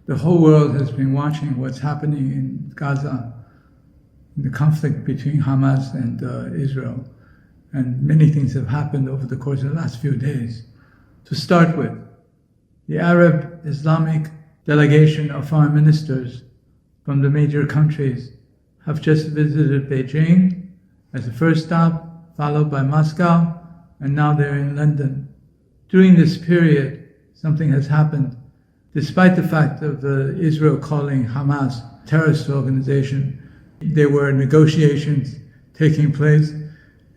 The whole world has been watching what's happening in Gaza, in the conflict between Hamas and Israel. And many things have happened over the course of the last few days. To start with, the Arab Islamic delegation of foreign ministers from the major countries have just visited Beijing as the first stop, followed by Moscow, and now they're in London. During this period, something has happened. Despite the fact of Israel calling Hamas a terrorist organization, there were negotiations taking place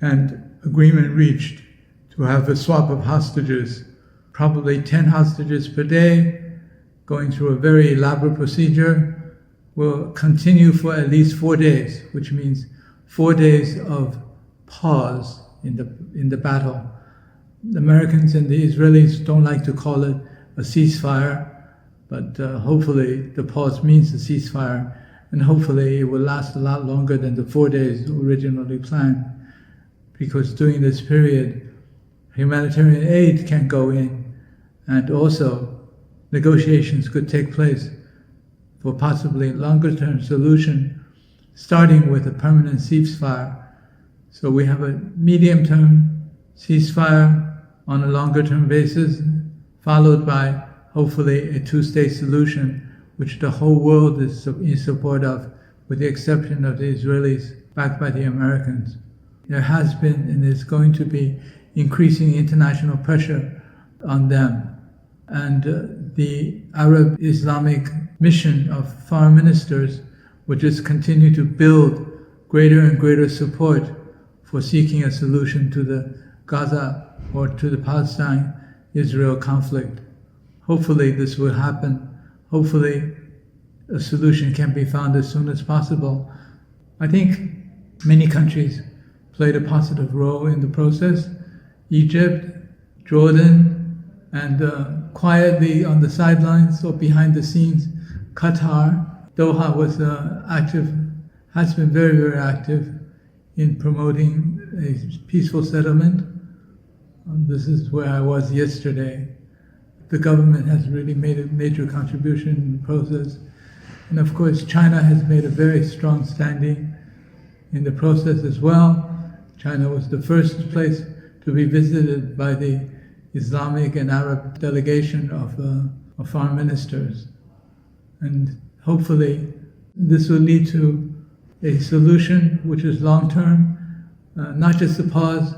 and agreement reached to have a swap of hostages, probably 10 hostages per day, going through a very elaborate procedure, will continue for at least 4 days, which means 4 days of pause in the battle. The Americans and the Israelis don't like to call it a ceasefire, but hopefully the pause means a ceasefire, and hopefully it will last a lot longer than the 4 days originally planned, because during this period, humanitarian aid can go in, and also negotiations could take place for possibly longer-term solution, starting with a permanent ceasefire. So we have a medium-term ceasefire on a longer-term basis, followed by hopefully a two-state solution, which the whole world is in support of, with the exception of the Israelis, backed by the Americans. There has been and is going to be increasing international pressure on them. And the Arab Islamic mission of foreign ministers will just continue to build greater and greater support for seeking a solution to the Gaza or to the Palestine-Israel conflict. Hopefully this will happen. Hopefully a solution can be found as soon as possible. I think many countries played a positive role in the process. Egypt, Jordan, and quietly on the sidelines or behind the scenes, Qatar. Doha was has been very, very active in promoting a peaceful settlement. This is where I was yesterday. The government has really made a major contribution in the process. And of course, China has made a very strong standing in the process as well. China was the first place to be visited by the Islamic and Arab delegation of foreign ministers. And hopefully this will lead to a solution which is long-term, not just a pause,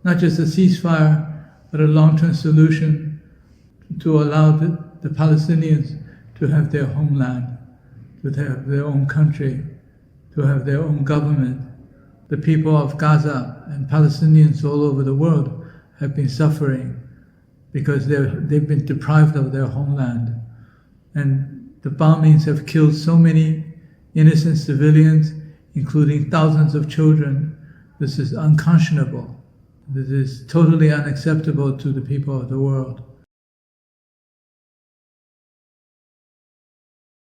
not just a ceasefire, but a long-term solution to allow the Palestinians to have their homeland, to have their own country, to have their own government. The people of Gaza and Palestinians all over the world have been suffering because they've been deprived of their homeland. And the bombings have killed so many innocent civilians, including thousands of children. This is unconscionable. This is totally unacceptable to the people of the world.